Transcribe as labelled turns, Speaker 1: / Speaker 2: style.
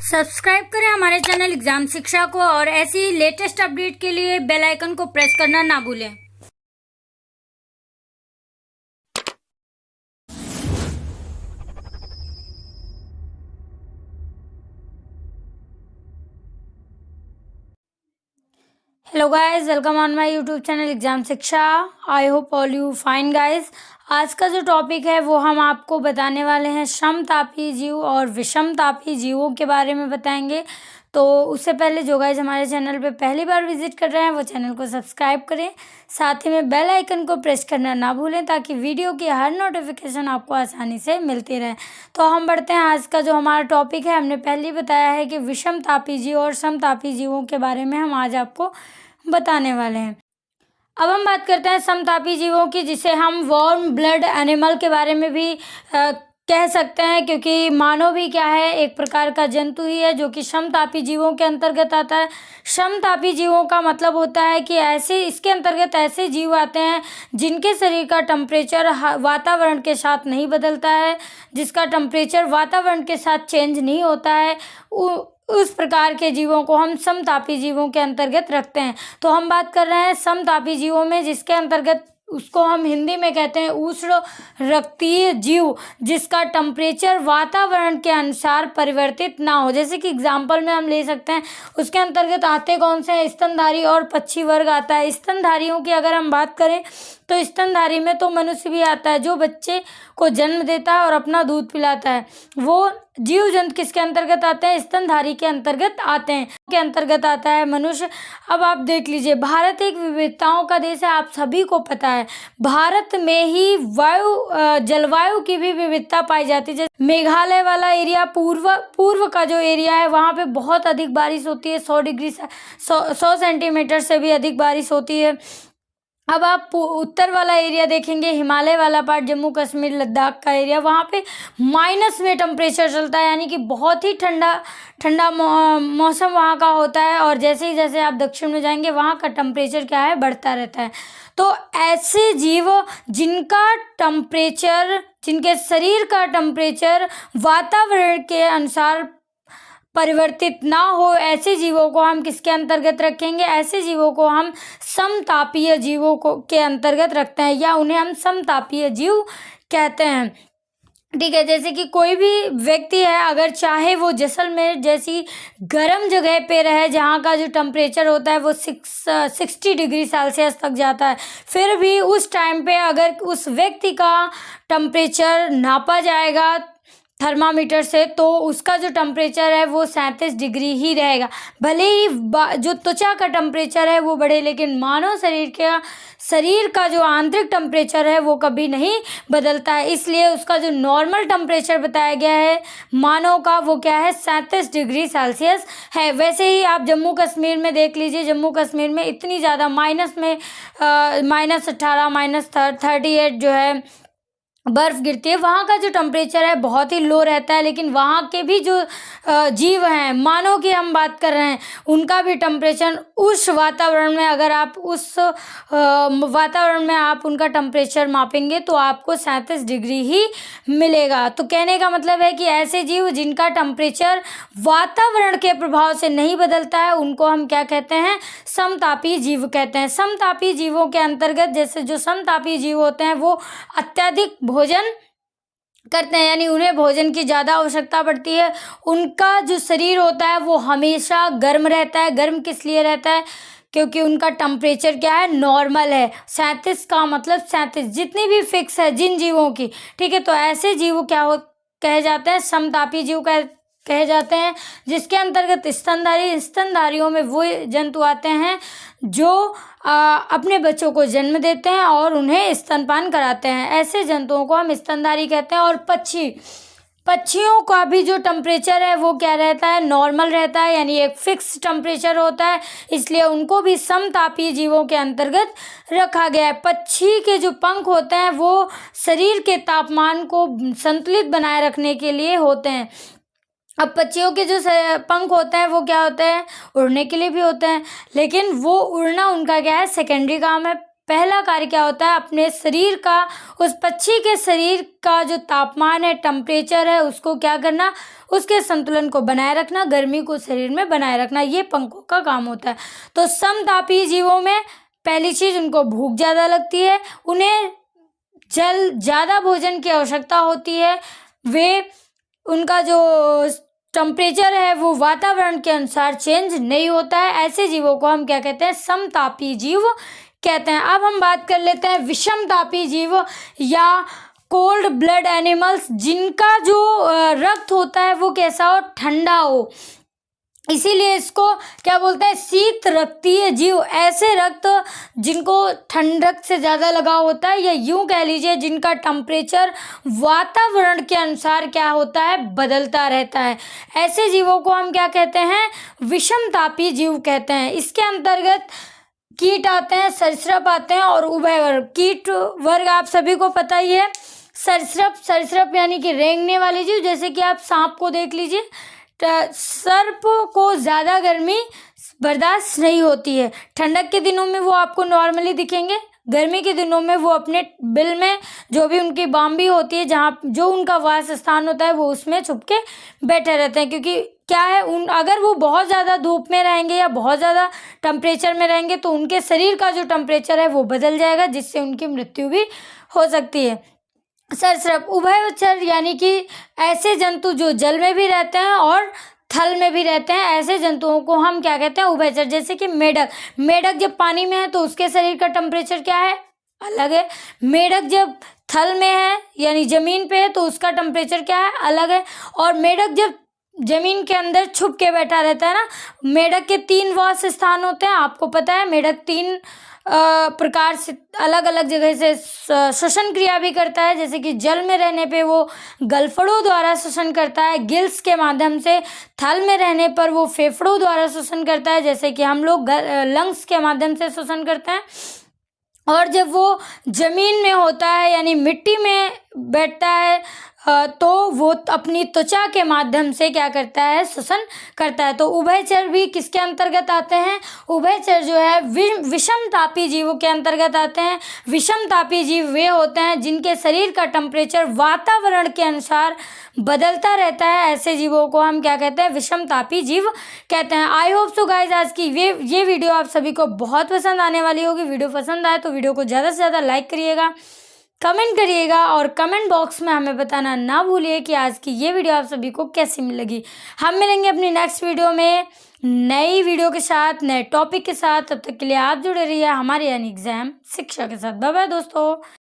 Speaker 1: Subscribe करें हमारे channel exam शिक्षा को और ऐसी लेटेस्ट अपडेट के लिए बेल आइकन को प्रेस करना ना भूलें। Hello guys, welcome on my YouTube channel exam शिक्षा। I hope all you fine guys. आज का जो टॉपिक है वो हम आपको बताने वाले हैं समतापी जीव और विषमतापी जीवों के बारे में बताएंगे। तो उससे पहले जो गाइस हमारे चैनल पे पहली बार विजिट कर रहे हैं वो चैनल को सब्सक्राइब करें, साथ ही में बेल आइकन को प्रेस करना ना भूलें ताकि वीडियो की हर नोटिफिकेशन आपको आसानी से मिलती रहे। तो हम बढ़ते हैं। आज का जो हमारा टॉपिक है, हमने पहले ही बताया है कि विषमतापी जीव और समतापी जीवों के बारे में हम आज आपको बताने वाले हैं। अब हम बात करते हैं समतापी जीवों की, जिसे हम वार्म ब्लड एनिमल के बारे में भी कह सकते हैं, क्योंकि मानव भी क्या है, एक प्रकार का जंतु ही है जो कि समतापी जीवों के अंतर्गत आता है। समतापी जीवों का मतलब होता है कि इसके अंतर्गत ऐसे जीव आते हैं जिनके शरीर का टेम्परेचर वातावरण के साथ नहीं बदलता है, जिसका टेम्परेचर वातावरण के साथ चेंज नहीं होता है। उस प्रकार के जीवों को हम समतापी जीवों के अंतर्गत रखते हैं। तो हम बात कर रहे हैं समतापी जीवों में, जिसके अंतर्गत उसको हम हिंदी में कहते हैं उष्ण रक्तीय जीव, जिसका टेम्परेचर वातावरण के अनुसार परिवर्तित ना हो। जैसे कि एग्जाम्पल में हम ले सकते हैं, उसके अंतर्गत आते कौन से हैं, स्तनधारी और पक्षी वर्ग आता है। स्तनधारियों की अगर हम बात करें तो स्तनधारी में तो मनुष्य भी आता है, जो बच्चे को जन्म देता है और अपना दूध पिलाता है। वो जीव जंतु किसके अंतर्गत आते हैं, स्तनधारी के अंतर्गत आते हैं। के अंतर्गत आता है मनुष्य। अब आप देख लीजिए, भारत एक विविधताओं का देश है, आप सभी को पता है। भारत में ही जलवायु की भी विविधता पाई जाती है। जैसे मेघालय वाला एरिया, पूर्व का जो एरिया है, वहाँ पे बहुत अधिक बारिश होती है, 100 सेंटीमीटर से भी अधिक बारिश होती है। अब आप उत्तर वाला एरिया देखेंगे, हिमालय वाला पार्ट, जम्मू कश्मीर लद्दाख का एरिया, वहाँ पे माइनस में टेम्परेचर चलता है, यानी कि बहुत ही ठंडा मौसम वहाँ का होता है। और जैसे ही जैसे आप दक्षिण में जाएंगे, वहाँ का टेम्परेचर क्या है, बढ़ता रहता है। तो ऐसे जीव जिनके शरीर का टेम्परेचर वातावरण के अनुसार परिवर्तित ना हो, ऐसे जीवों को हम किसके अंतर्गत रखेंगे, ऐसे जीवों को हम समतापीय जीवों के अंतर्गत रखते हैं, या उन्हें हम समतापीय जीव कहते हैं। ठीक है। जैसे कि कोई भी व्यक्ति है, अगर चाहे वो जैसलमेर जैसी गर्म जगह पे रहे, जहाँ का जो टेम्परेचर होता है वो 60 डिग्री सेल्सियस तक जाता है, फिर भी उस टाइम पे अगर उस व्यक्ति का टेम्परेचर नापा जाएगा थर्मामीटर से, तो उसका जो टेम्परेचर है वो 37 डिग्री ही रहेगा। भले ही जो त्वचा का टेम्परेचर है वो बढ़े, लेकिन मानव शरीर का जो आंतरिक टेम्परेचर है वो कभी नहीं बदलता है। इसलिए उसका जो नॉर्मल टेम्परेचर बताया गया है मानव का, वो क्या है, 37 डिग्री सेल्सियस है। वैसे ही आप जम्मू कश्मीर में देख लीजिए, जम्मू कश्मीर में इतनी ज़्यादा माइनस में -18 -38 जो है बर्फ गिरती है, वहाँ का जो टेम्परेचर है बहुत ही लो रहता है। लेकिन वहाँ के भी जो जीव हैं, मानव की हम बात कर रहे हैं, उनका भी टेम्परेचर उस वातावरण में, अगर आप उस वातावरण में आप उनका टेम्परेचर मापेंगे तो आपको 37 डिग्री ही मिलेगा। तो कहने का मतलब है कि ऐसे जीव जिनका टेम्परेचर वातावरण के प्रभाव से नहीं बदलता है, उनको हम क्या कहते हैं, समतापी जीव कहते हैं। समतापी जीवों के अंतर्गत, जैसे जो समतापी जीव होते हैं वो अत्यधिक भोजन करते हैं, यानी उन्हें भोजन की ज़्यादा आवश्यकता पड़ती है। उनका जो शरीर होता है वो हमेशा गर्म रहता है। गर्म किस लिए रहता है, क्योंकि उनका टेम्परेचर क्या है, नॉर्मल है। 37 का मतलब 37 जितनी भी फिक्स है जिन जीवों की, ठीक है। तो ऐसे जीव कहे जाते हैं, समतापी जीव कहे जाते हैं, जिसके अंतर्गत स्तनधारियों में वो जंतु आते हैं जो अपने बच्चों को जन्म देते हैं और उन्हें स्तनपान कराते हैं। ऐसे जंतुओं को हम स्तनधारी कहते हैं। और पक्षियों का भी जो टेम्परेचर है वो क्या रहता है, नॉर्मल रहता है, यानी एक फिक्स टेम्परेचर होता है। इसलिए उनको भी समतापी जीवों के अंतर्गत रखा गया है। पक्षी के जो पंख होते हैं वो शरीर के तापमान को संतुलित बनाए रखने के लिए होते हैं। अब पक्षियों के जो पंख होते हैं वो क्या होते हैं, उड़ने के लिए भी होते हैं, लेकिन वो उड़ना उनका क्या है, सेकेंडरी काम है। पहला कार्य क्या होता है, अपने शरीर का, उस पक्षी के शरीर का जो तापमान है, टेम्परेचर है, उसको क्या करना, उसके संतुलन को बनाए रखना, गर्मी को शरीर में बनाए रखना, ये पंखों का काम होता है। तो समतापी जीवों में पहली चीज, उनको भूख ज़्यादा लगती है, उन्हें जल ज़्यादा भोजन की आवश्यकता होती है, वे उनका जो टेम्परेचर है वो वातावरण के अनुसार चेंज नहीं होता है। ऐसे जीवों को हम क्या कहते हैं, समतापी जीव कहते हैं। अब हम बात कर लेते हैं विषमतापी जीव या कोल्ड ब्लड एनिमल्स, जिनका जो रक्त होता है वो कैसा हो, ठंडा हो, इसीलिए इसको क्या बोलते हैं, शीत रक्तीय जीव। ऐसे रक्त जिनको ठंडक से ज़्यादा लगाव होता है, या यूं कह लीजिए जिनका टेम्परेचर वातावरण के अनुसार क्या होता है, बदलता रहता है, ऐसे जीवों को हम क्या कहते हैं, विषमतापी जीव कहते हैं। इसके अंतर्गत कीट आते हैं, सरीसृप आते हैं और उभयवर्ग। कीट वर्ग आप सभी को पता ही है। सरीसृप यानी कि रेंगने वाले जीव, जैसे कि आप सांप को देख लीजिए, सर्प को ज़्यादा गर्मी बर्दाश्त नहीं होती है। ठंडक के दिनों में वो आपको नॉर्मली दिखेंगे, गर्मी के दिनों में वो अपने बिल में जो भी उनकी बाम्बी होती है, जहाँ जो उनका वास स्थान होता है, वो उसमें छुप के बैठे रहते हैं। क्योंकि क्या है, अगर वो बहुत ज़्यादा धूप में रहेंगे या बहुत ज़्यादा टेम्परेचर में रहेंगे तो उनके शरीर का जो टेम्परेचर है वो बदल जाएगा, जिससे उनकी मृत्यु भी हो सकती है। सरीसृप उभयचर यानी कि ऐसे जंतु जो जल में भी रहते हैं और थल में भी रहते हैं, ऐसे जंतुओं को हम क्या कहते हैं, उभयचर। जैसे कि मेढक जब पानी में है तो उसके शरीर का टेम्परेचर क्या है, अलग है। मेढक जब थल में है यानी जमीन पे है तो उसका टेम्परेचर क्या है, अलग है। और मेढक जब जमीन के अंदर छुप के बैठा रहता है ना, मेढक के 3 वास स्थान होते हैं, आपको पता है। मेढक 3 प्रकार से अलग अलग जगह से श्वसन क्रिया भी करता है। जैसे कि जल में रहने पे वो गलफड़ों द्वारा श्वसन करता है, गिल्स के माध्यम से। थल में रहने पर वो फेफड़ों द्वारा श्वसन करता है, जैसे कि हम लोग लंग्स के माध्यम से श्वसन करते हैं। और जब वो जमीन में होता है यानी मिट्टी में बैठता है तो वो अपनी त्वचा के माध्यम से क्या करता है, श्वसन करता है। तो उभयचर भी किसके अंतर्गत आते हैं, उभयचर जो है विषमतापी जीवों के अंतर्गत आते हैं। विषमतापी जीव वे होते हैं जिनके शरीर का टेम्परेचर वातावरण के अनुसार बदलता रहता है, ऐसे जीवों को हम क्या कहते हैं, विषमतापी जीव कहते हैं। आई होप सो गाइज आज की ये वीडियो आप सभी को बहुत पसंद आने वाली होगी। वीडियो पसंद आए तो वीडियो को ज़्यादा से ज़्यादा लाइक करिएगा, कमेंट करिएगा और कमेंट बॉक्स में हमें बताना ना भूलिए कि आज की ये वीडियो आप सभी को कैसी लगी। हम मिलेंगे अपनी नेक्स्ट वीडियो में नई वीडियो के साथ, नए टॉपिक के साथ। तब तक के लिए आप जुड़े रहिए हमारे यानी एग्जाम शिक्षा के साथ। बाय बाय दोस्तों।